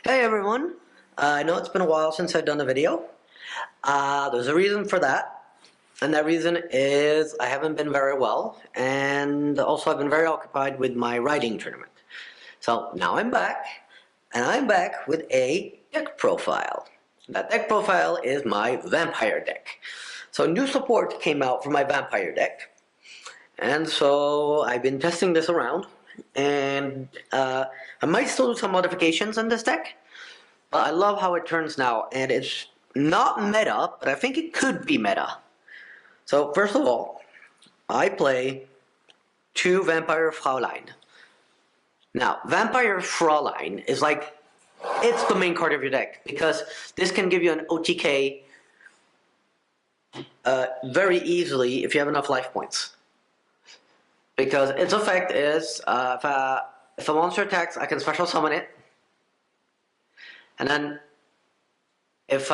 Hey everyone! I know it's been a while since I've done a video. There's a reason for that, and that reason is I haven't been very well, and also I've been very occupied with my writing tournament. So now I'm back, and I'm back with a deck profile. That deck profile is my vampire deck. So new support came out for my vampire deck, and so I've been testing this around, and I might still do some modifications on this deck. I love how it turns now, and it's not meta, but I think it could be meta. So first of all, I play two Vampire Fraulein. Now, Vampire Fraulein is like, it's the main card of your deck, because this can give you an OTK very easily if you have enough life points. Because its effect is, if a monster attacks, I can special summon it, and then if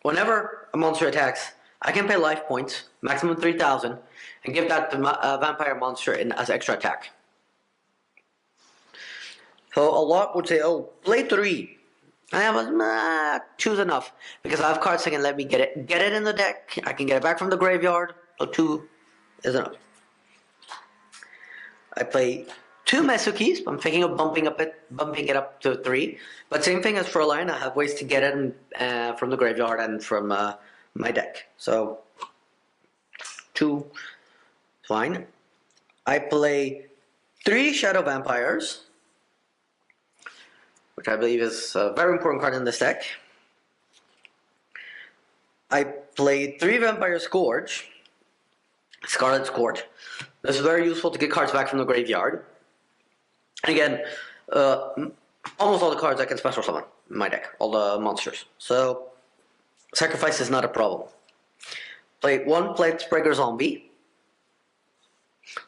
whenever a monster attacks, I can pay life points, maximum 3,000, and give that to vampire monster as extra attack. So a lot would say, oh, play 3. And I was, two's enough, because I have cards that can let me get it in the deck, I can get it back from the graveyard, so 2 is enough. I play 2 Mesukis. I'm thinking of bumping it up to 3. But same thing as Fraulein, I have ways to get it from the graveyard and from my deck. So 2, fine. I play 3 Shadow Vampires, which I believe is a very important card in this deck. I play 3 Vampire Scourge, Scarlet Scourge. This is very useful to get cards back from the graveyard. And again, almost all the cards I can special summon in my deck, all the monsters. So, sacrifice is not a problem. Play 1 Plague Zombie.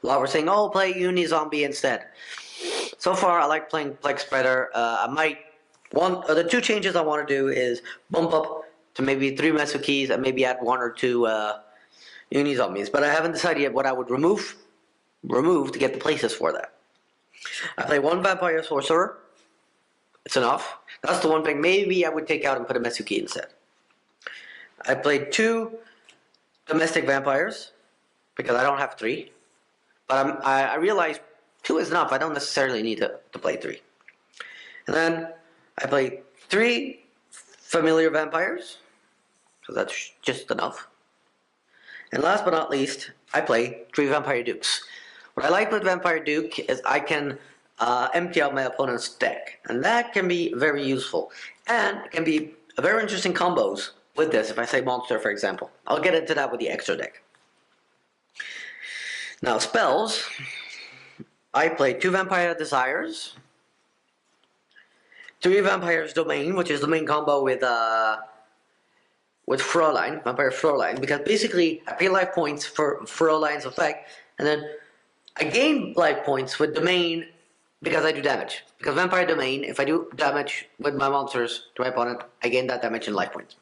A lot were saying, oh, play Uni Zombie instead. So far, I like playing Plague Spreader. The 2 changes I want to do is bump up to maybe 3 Mesukis and maybe add 1 or 2 Uni Zombies. But I haven't decided yet what I would remove to get the places for that. I play 1 Vampire Sorcerer. It's enough. That's the one thing maybe I would take out and put a Mesuki instead. I played 2 Domestic Vampires, because I don't have 3. But I realized 2 is enough. I don't necessarily need to play 3. And then I play 3 Familiar Vampires, so that's just enough. And last but not least, I play 3 Vampire Dukes. What I like with Vampire Duke is I can empty out my opponent's deck, and that can be very useful. And it can be very interesting combos with this, if I say monster, for example. I'll get into that with the extra deck. Now, spells. I play 2 Vampire Desires, 3 Vampire's Domain, which is the main combo with Fraulein, Vampire Fraulein, because basically I pay life points for Fraulein's effect, and then I gain life points with Domain because I do damage. Because Vampire Domain, if I do damage with my monsters to my opponent, I gain that damage in life points.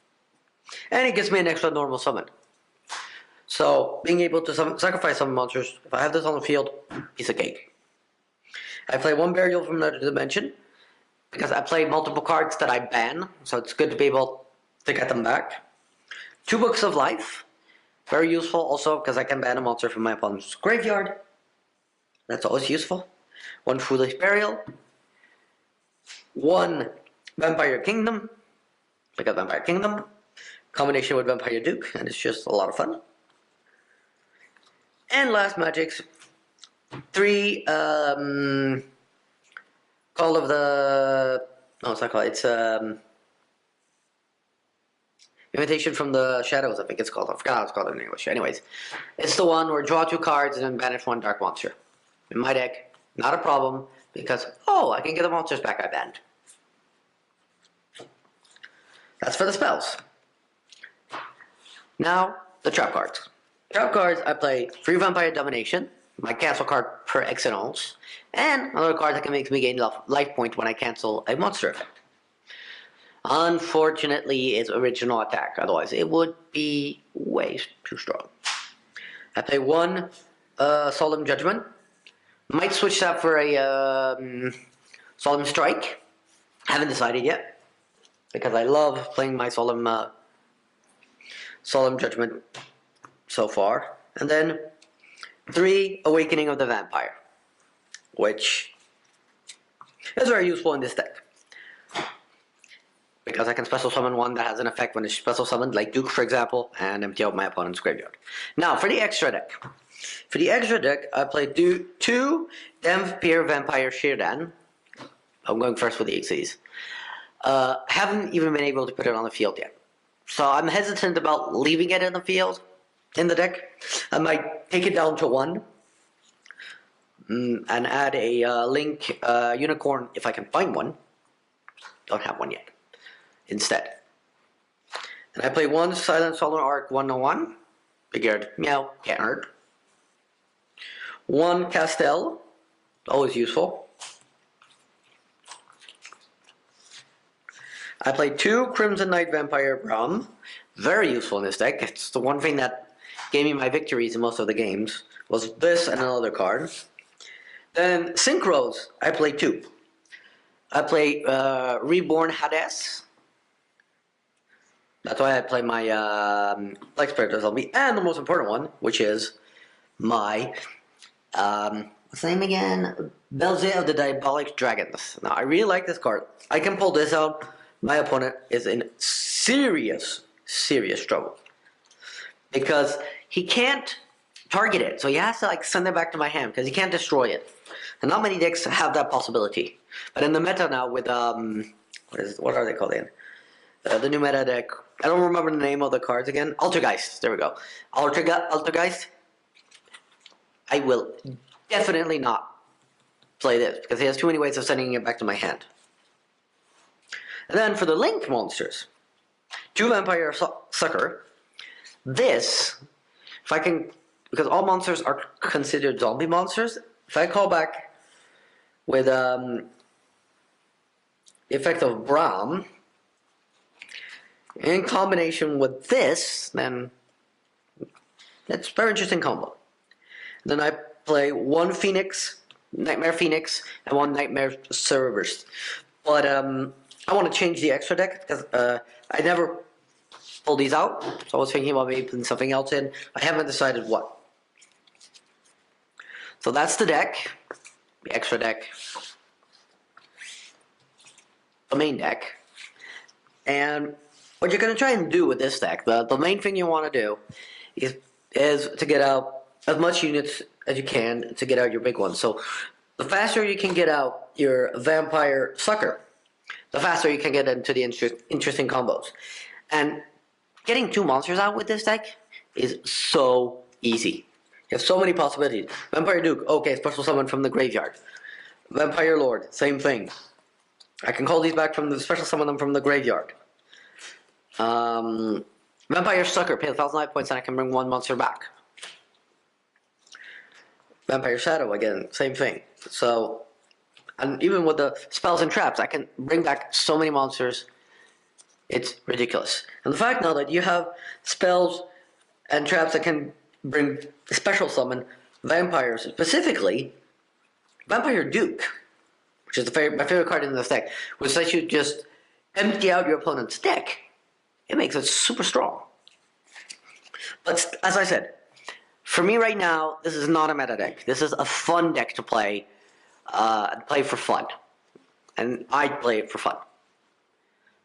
And it gives me an extra normal summon. So, being able to sacrifice some monsters, if I have this on the field, piece of cake. I play 1 Burial from Another Dimension, because I play multiple cards that I ban, so it's good to be able to get them back. 2 Books of Life, very useful also because I can ban a monster from my opponent's graveyard. That's always useful. 1 Foolish Burial. 1 Vampire Kingdom, because Vampire Kingdom, combination with Vampire Duke, and it's just a lot of fun. And last magics, 3 Call of the... No, it's not called. It's Invitation from the Shadows, I think it's called. I forgot how it's called in English. Anyways, it's the one where draw 2 cards and then banish 1 dark monster. In my deck, not a problem, because, oh, I can get the monsters back I banned. That's for the spells. Now, the trap cards. Trap cards, I play 3 Vampire Domination, my cancel card per excellence, and another card that can make me gain life point when I cancel a monster effect. Unfortunately, it's original attack, otherwise it would be way too strong. I play 1 Solemn Judgment. Might switch that for a Solemn Strike. Haven't decided yet, because I love playing my Solemn Judgment so far. And then 3, Awakening of the Vampire, which is very useful in this deck, because I can special summon one that has an effect when it's special summoned, like Duke, for example, and empty out my opponent's graveyard. Now, for the extra deck. For the extra deck, I played 2 Dhampir Vampire Shirdan. I'm going first with the XCs. Haven't even been able to put it on the field yet. So I'm hesitant about leaving it in the field, in the deck. I might take it down to 1. And add a Link Unicorn if I can find one. Don't have one yet. Instead. And I play 1 Silent Solar Arc 101. Figured, meow, can't hurt. 1 Castel, always useful. I played 2 Crimson Knight Vampire Braum, very useful in this deck. It's the one thing that gave me my victories in most of the games, was this and another card. Then Synchros, I played 2. I play Reborn Hades. That's why I play my Flex Predator Zombie, and the most important one, which is my what's the name again? Belze of the Diabolic Dragons. Now I really like this card. I can pull this out. My opponent is in serious trouble, because he can't target it, so he has to like send it back to my hand because he can't destroy it. And not many decks have that possibility. But in the meta now with what are they called in? The new meta deck. I don't remember the name of the cards again. Altergeist. There we go. Altergeist. I will definitely not play this because he has too many ways of sending it back to my hand. And then for the Link monsters, 2 Vampire Sucker. This, if I can, because all monsters are considered zombie monsters. If I call back with the effect of Braum, in combination with this, then that's a very interesting combo. Then I play 1 Phoenix, Nightmare Phoenix, and 1 Nightmare Cerberus. But I want to change the extra deck because I never pull these out, so I was thinking about maybe putting something else in. I haven't decided what. So that's the deck, the extra deck, the main deck. And what you're going to try and do with this deck, the main thing you want to do is to get out as much units as you can to get out your big ones. So the faster you can get out your Vampire Sucker, the faster you can get into the interesting combos. And getting 2 monsters out with this deck is so easy. You have so many possibilities. Vampire Duke, okay, special summon from the graveyard. Vampire Lord, same thing. I can call these back from the special summon them from the graveyard. Vampire Sucker, pay 1,000 life points and I can bring 1 monster back. Vampire Shadow, again, same thing. So, and even with the spells and traps, I can bring back so many monsters. It's ridiculous. And the fact now that you have spells and traps that can bring special summon vampires, specifically Vampire Duke, which is my favorite card in this deck, which lets you just empty out your opponent's deck. It makes it super strong. But as I said, for me right now, this is not a meta deck. This is a fun deck to play for fun. And I play it for fun.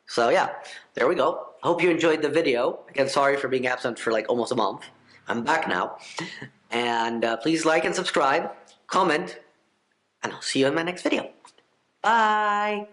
So yeah, there we go. Hope you enjoyed the video. Again, sorry for being absent for like almost a month. I'm back now. And please like and subscribe, comment, and I'll see you in my next video. Bye!